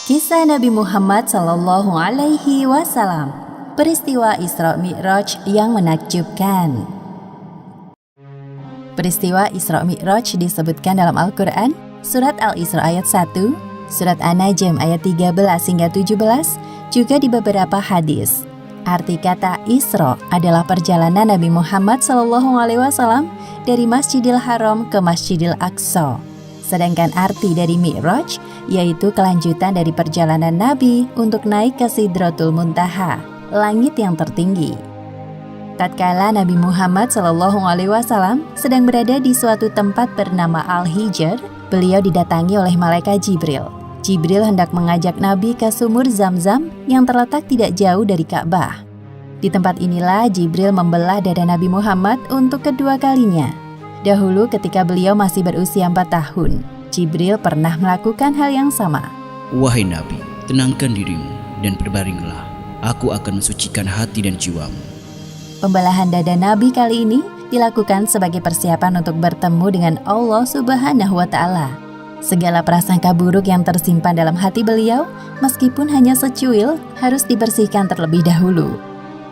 Kisah Nabi Muhammad Sallallahu Alaihi Wasallam. Peristiwa Isra Mi'raj yang menakjubkan. Peristiwa Isra Mi'raj disebutkan dalam Al-Quran, Surat Al-Isra ayat 1, Surat An-Najm ayat 13 hingga 17, juga di beberapa hadis. Arti kata Isra adalah perjalanan Nabi Muhammad Sallallahu Alaihi Wasallam dari Masjidil Haram ke Masjidil Aqsa. Sedangkan arti dari Mi'raj yaitu kelanjutan dari perjalanan Nabi untuk naik ke Sidratul Muntaha, langit yang tertinggi. Tatkala Nabi Muhammad SAW sedang berada di suatu tempat bernama Al-Hijr, beliau didatangi oleh malaikat Jibril. Jibril hendak mengajak Nabi ke sumur Zam-Zam yang terletak tidak jauh dari Ka'bah. Di tempat inilah Jibril membelah dada Nabi Muhammad untuk kedua kalinya. Dahulu ketika beliau masih berusia 4 tahun, Jibril pernah melakukan hal yang sama. Wahai Nabi, tenangkan dirimu dan berbaringlah. Aku akan mensucikan hati dan jiwamu. Pembelahan dada Nabi kali ini dilakukan sebagai persiapan untuk bertemu dengan Allah Subhanahu wa Ta'ala. Segala prasangka buruk yang tersimpan dalam hati beliau, meskipun hanya secuil, harus dibersihkan terlebih dahulu.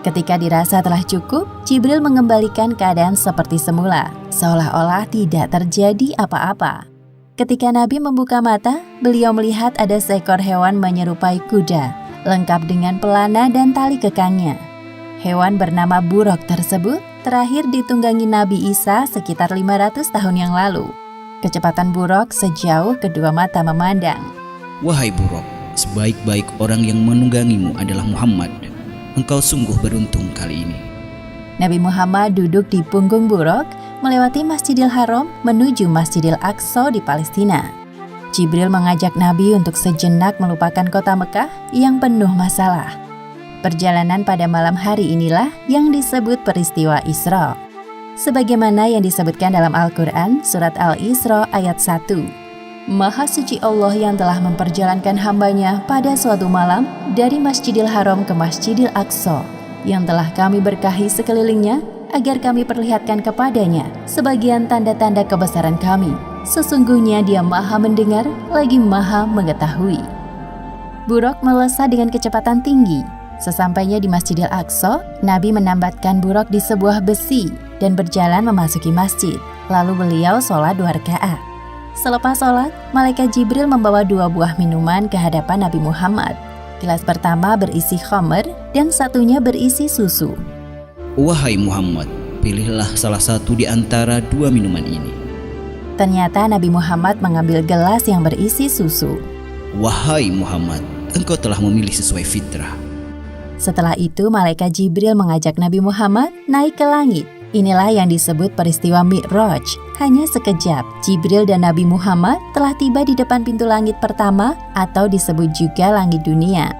Ketika dirasa telah cukup, Jibril mengembalikan keadaan seperti semula, seolah-olah tidak terjadi apa-apa. Ketika Nabi membuka mata, beliau melihat ada seekor hewan menyerupai kuda, lengkap dengan pelana dan tali kekangnya. Hewan bernama buruk tersebut terakhir ditunggangi Nabi Isa sekitar 500 tahun yang lalu. Kecepatan buruk sejauh kedua mata memandang. Wahai buruk, sebaik-baik orang yang menunggangimu adalah Muhammad. Engkau sungguh beruntung kali ini. Nabi Muhammad duduk di punggung buruk, melewati Masjidil Haram menuju Masjidil Aqsa di Palestina. Jibril mengajak Nabi untuk sejenak melupakan kota Mekah yang penuh masalah. Perjalanan pada malam hari inilah yang disebut peristiwa Isra. Sebagaimana yang disebutkan dalam Al-Quran, Surat Al-Isra ayat 1. Maha suci Allah yang telah memperjalankan hambanya pada suatu malam dari Masjidil Haram ke Masjidil Aqsa, yang telah kami berkahi sekelilingnya agar kami perlihatkan kepadanya sebagian tanda-tanda kebesaran kami. Sesungguhnya Dia Maha mendengar lagi Maha mengetahui. Buruk melesat dengan kecepatan tinggi. Sesampainya di Masjidil Aqsa, Nabi menambatkan buruk di sebuah besi dan berjalan memasuki masjid. Lalu beliau sholat 2 rakaat. Selepas sholat, malaikat Jibril membawa 2 buah minuman ke hadapan Nabi Muhammad. Gelas pertama berisi khamr dan satunya berisi susu. Wahai Muhammad, pilihlah salah satu di antara 2 minuman ini. Ternyata Nabi Muhammad mengambil gelas yang berisi susu. Wahai Muhammad, engkau telah memilih sesuai fitrah. Setelah itu, malaikat Jibril mengajak Nabi Muhammad naik ke langit. Inilah yang disebut peristiwa Mi'raj. Hanya sekejap, Jibril dan Nabi Muhammad telah tiba di depan pintu langit pertama atau disebut juga langit dunia.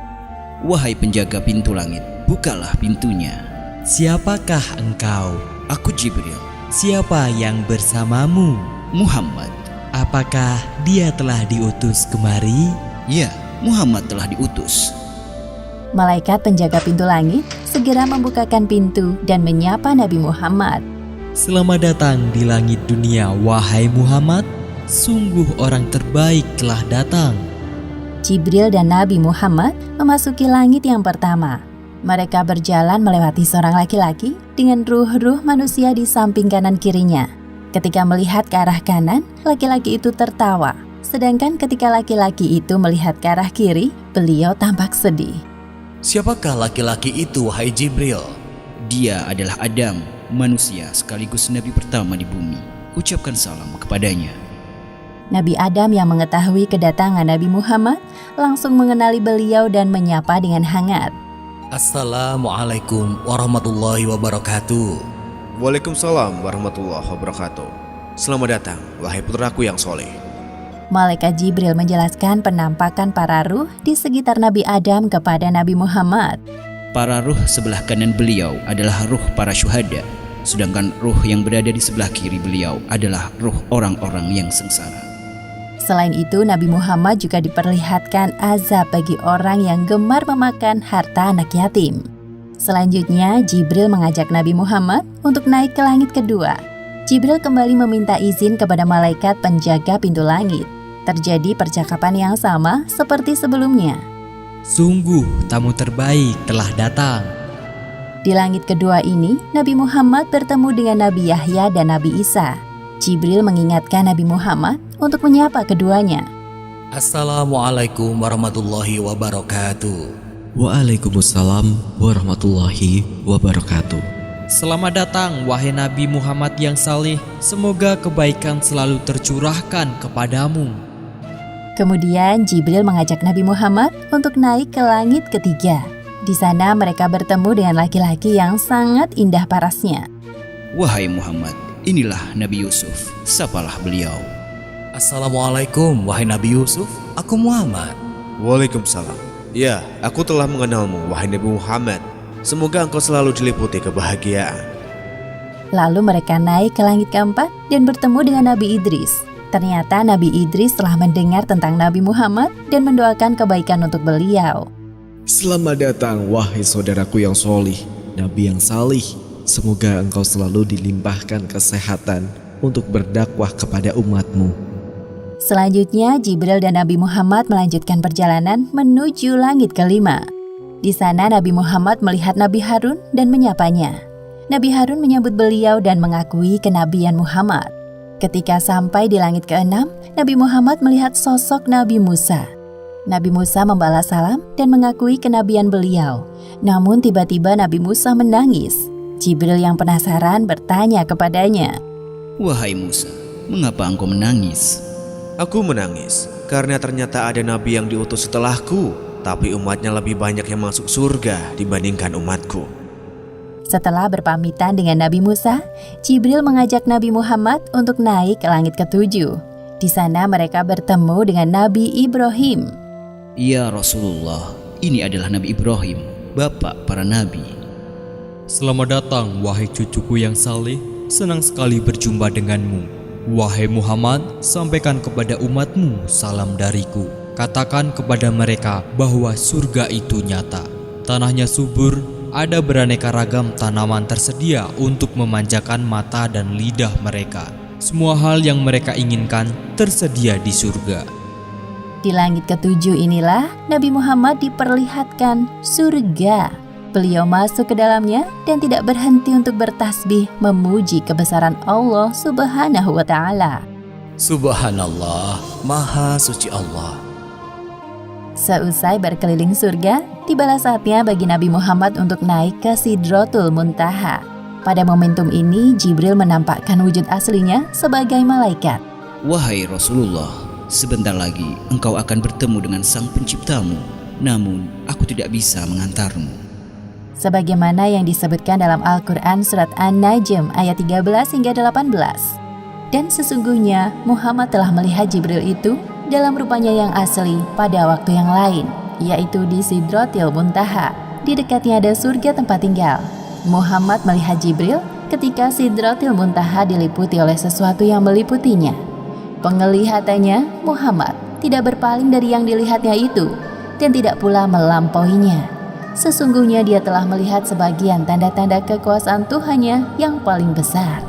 Wahai penjaga pintu langit, bukalah pintunya. Siapakah engkau? Aku Jibril. Siapa yang bersamamu? Muhammad. Apakah dia telah diutus kemari? Ya, Muhammad telah diutus. Malaikat penjaga pintu langit segera membukakan pintu dan menyapa Nabi Muhammad. Selamat datang di langit dunia, wahai Muhammad. Sungguh orang terbaik telah datang. Jibril dan Nabi Muhammad memasuki langit yang pertama. Mereka berjalan melewati seorang laki-laki dengan ruh-ruh manusia di samping kanan kirinya. Ketika melihat ke arah kanan, laki-laki itu tertawa. Sedangkan ketika laki-laki itu melihat ke arah kiri, beliau tampak sedih. Siapakah laki-laki itu, wahai Jibril? Dia adalah Adam, manusia sekaligus nabi pertama di bumi. Ucapkan salam kepadanya. Nabi Adam yang mengetahui kedatangan Nabi Muhammad langsung mengenali beliau dan menyapa dengan hangat. Assalamualaikum warahmatullahi wabarakatuh. Waalaikumsalam warahmatullahi wabarakatuh. Selamat datang, wahai putraku yang soleh. Malaikat Jibril menjelaskan penampakan para ruh di sekitar Nabi Adam kepada Nabi Muhammad. Para ruh sebelah kanan beliau adalah ruh para syuhada, sedangkan ruh yang berada di sebelah kiri beliau adalah ruh orang-orang yang sengsara. Selain itu, Nabi Muhammad juga diperlihatkan azab bagi orang yang gemar memakan harta anak yatim. Selanjutnya, Jibril mengajak Nabi Muhammad untuk naik ke langit kedua. Jibril kembali meminta izin kepada malaikat penjaga pintu langit. Terjadi percakapan yang sama seperti sebelumnya. Sungguh tamu terbaik telah datang. Di langit kedua ini, Nabi Muhammad bertemu dengan Nabi Yahya dan Nabi Isa. Jibril mengingatkan Nabi Muhammad untuk menyapa keduanya. Assalamualaikum warahmatullahi wabarakatuh. Waalaikumsalam warahmatullahi wabarakatuh. Selamat datang wahai Nabi Muhammad yang saleh. Semoga kebaikan selalu tercurahkan kepadamu. Kemudian Jibril mengajak Nabi Muhammad untuk naik ke langit ketiga. Di sana mereka bertemu dengan laki-laki yang sangat indah parasnya. Wahai Muhammad, inilah Nabi Yusuf, sapalah beliau. Assalamualaikum wahai Nabi Yusuf, aku Muhammad. Waalaikumsalam. Ya, aku telah mengenalmu, wahai Nabi Muhammad. Semoga engkau selalu diliputi kebahagiaan. Lalu mereka naik ke langit keempat dan bertemu dengan Nabi Idris. Ternyata Nabi Idris telah mendengar tentang Nabi Muhammad dan mendoakan kebaikan untuk beliau. Selamat datang wahai saudaraku yang solih, Nabi yang salih. Semoga engkau selalu dilimpahkan kesehatan untuk berdakwah kepada umatmu. Selanjutnya Jibril dan Nabi Muhammad melanjutkan perjalanan menuju langit kelima. Di sana Nabi Muhammad melihat Nabi Harun dan menyapanya. Nabi Harun menyambut beliau dan mengakui kenabian Muhammad. Ketika sampai di langit keenam, Nabi Muhammad melihat sosok Nabi Musa. Nabi Musa membalas salam dan mengakui kenabian beliau. Namun tiba-tiba Nabi Musa menangis. Jibril yang penasaran bertanya kepadanya, Wahai Musa, mengapa engkau menangis? Aku menangis karena ternyata ada nabi yang diutus setelahku, tapi umatnya lebih banyak yang masuk surga dibandingkan umatku. Setelah berpamitan dengan Nabi Musa, Jibril mengajak Nabi Muhammad untuk naik ke langit ketujuh. Di sana mereka bertemu dengan Nabi Ibrahim. Ya Rasulullah, ini adalah Nabi Ibrahim, bapak para nabi. Selamat datang wahai cucuku yang saleh. Senang sekali berjumpa denganmu. Wahai Muhammad, sampaikan kepada umatmu salam dariku. Katakan kepada mereka bahwa surga itu nyata. Tanahnya subur, ada beraneka ragam tanaman tersedia untuk memanjakan mata dan lidah mereka. Semua hal yang mereka inginkan tersedia di surga. Di langit ketujuh inilah Nabi Muhammad diperlihatkan surga. Beliau masuk ke dalamnya dan tidak berhenti untuk bertasbih memuji kebesaran Allah Subhanahu wa Ta'ala. Subhanallah, Maha Suci Allah. Seusai berkeliling surga, tibalah saatnya bagi Nabi Muhammad untuk naik ke Sidratul Muntaha. Pada momentum ini, Jibril menampakkan wujud aslinya sebagai malaikat. Wahai Rasulullah, sebentar lagi engkau akan bertemu dengan sang penciptamu. Namun, aku tidak bisa mengantarmu. Sebagaimana yang disebutkan dalam Al-Quran Surat An-Najm ayat 13 hingga 18. Dan sesungguhnya Muhammad telah melihat Jibril itu dalam rupanya yang asli pada waktu yang lain, yaitu di Sidratil Muntaha. Di dekatnya ada surga tempat tinggal. Muhammad melihat Jibril ketika Sidratil Muntaha diliputi oleh sesuatu yang meliputinya. Penglihatannya, Muhammad tidak berpaling dari yang dilihatnya itu dan tidak pula melampauinya. Sesungguhnya dia telah melihat sebagian tanda-tanda kekuasaan Tuhannya yang paling besar.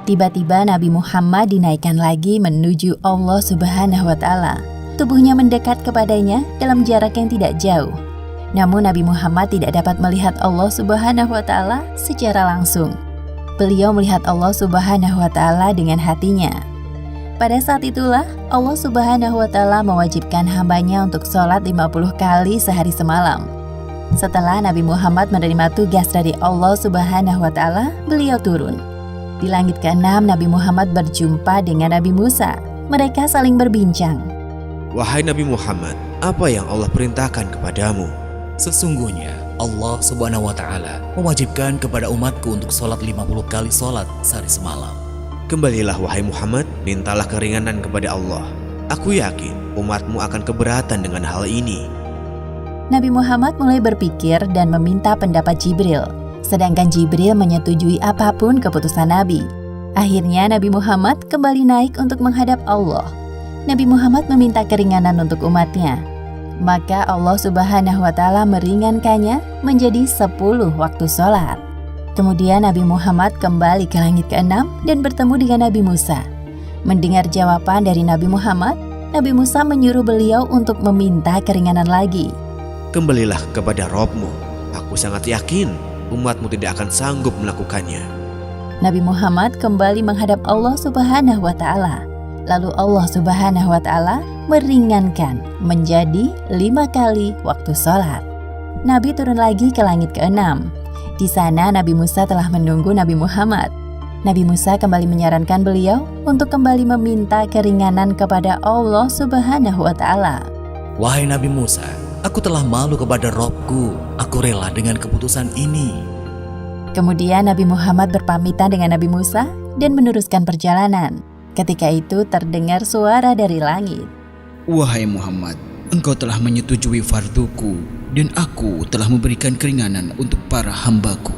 Tiba-tiba Nabi Muhammad dinaikkan lagi menuju Allah Subhanahu wa Ta'ala. Tubuhnya mendekat kepadanya dalam jarak yang tidak jauh. Namun Nabi Muhammad tidak dapat melihat Allah Subhanahu wa Ta'ala secara langsung. Beliau melihat Allah Subhanahu wa Ta'ala dengan hatinya. Pada saat itulah Allah Subhanahu wa Ta'ala mewajibkan hambanya untuk sholat 50 kali sehari semalam. Setelah Nabi Muhammad menerima tugas dari Allah Subhanahu wa Ta'ala, beliau turun. Di langit ke-6, Nabi Muhammad berjumpa dengan Nabi Musa. Mereka saling berbincang. Wahai Nabi Muhammad, apa yang Allah perintahkan kepadamu? Sesungguhnya Allah Subhanahu wa Ta'ala mewajibkan kepada umatku untuk sholat 50 kali sholat sehari semalam. Kembalilah wahai Muhammad, mintalah keringanan kepada Allah. Aku yakin umatmu akan keberatan dengan hal ini. Nabi Muhammad mulai berpikir dan meminta pendapat Jibril. Sedangkan Jibril menyetujui apapun keputusan Nabi. Akhirnya Nabi Muhammad kembali naik untuk menghadap Allah. Nabi Muhammad meminta keringanan untuk umatnya. Maka Allah Subhanahu wa Ta'ala meringankannya menjadi 10 waktu sholat. Kemudian Nabi Muhammad kembali ke langit ke-6 dan bertemu dengan Nabi Musa. Mendengar jawaban dari Nabi Muhammad, Nabi Musa menyuruh beliau untuk meminta keringanan lagi. Kembalilah kepada Robmu. Aku sangat yakin umatmu tidak akan sanggup melakukannya. Nabi Muhammad kembali menghadap Allah Subhanahu wa Ta'ala. Lalu Allah Subhanahu wa Ta'ala meringankan menjadi 5 kali waktu sholat. Nabi turun lagi ke langit ke-6. Di sana Nabi Musa telah menunggu Nabi Muhammad. Nabi Musa kembali menyarankan beliau untuk kembali meminta keringanan kepada Allah Subhanahu wa Ta'ala. Wahai Nabi Musa, aku telah malu kepada Robku. Aku rela dengan keputusan ini. Kemudian Nabi Muhammad berpamitan dengan Nabi Musa dan meneruskan perjalanan. Ketika itu terdengar suara dari langit. Wahai Muhammad, engkau telah menyetujui farduku dan aku telah memberikan keringanan untuk para hambaku.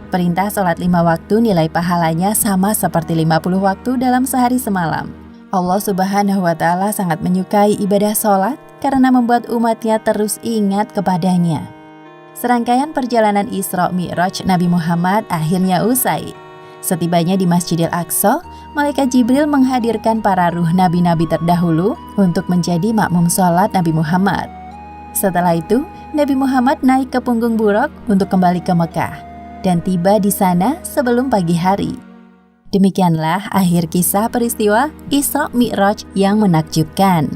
Perintah sholat 5 waktu nilai pahalanya sama seperti 50 waktu dalam sehari semalam. Allah Subhanahu wa Ta'ala sangat menyukai ibadah sholat karena membuat umatnya terus ingat kepadanya. Serangkaian perjalanan Isra Mi'raj Nabi Muhammad akhirnya usai. Setibanya di Masjidil Aqsa, Malaikat Jibril menghadirkan para ruh nabi-nabi terdahulu untuk menjadi makmum sholat Nabi Muhammad. Setelah itu, Nabi Muhammad naik ke punggung buraq untuk kembali ke Mekah dan tiba di sana sebelum pagi hari. Demikianlah akhir kisah peristiwa Isra Mi'raj yang menakjubkan.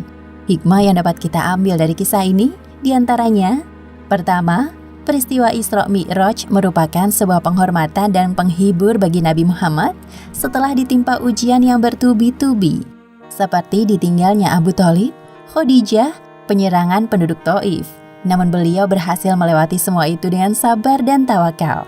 Hikmah yang dapat kita ambil dari kisah ini diantaranya: pertama, peristiwa Isra Mi'raj merupakan sebuah penghormatan dan penghibur bagi Nabi Muhammad setelah ditimpa ujian yang bertubi-tubi, seperti ditinggalnya Abu Thalib, Khadijah, penyerangan penduduk Taif. Namun beliau berhasil melewati semua itu dengan sabar dan tawakal.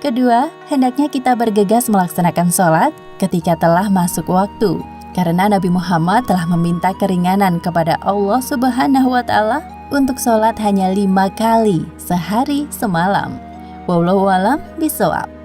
Kedua, hendaknya kita bergegas melaksanakan sholat ketika telah masuk waktu, karena Nabi Muhammad telah meminta keringanan kepada Allah Subhanahu wa Ta'ala untuk sholat hanya 5 kali sehari semalam. Wallahu a'lam bishawab.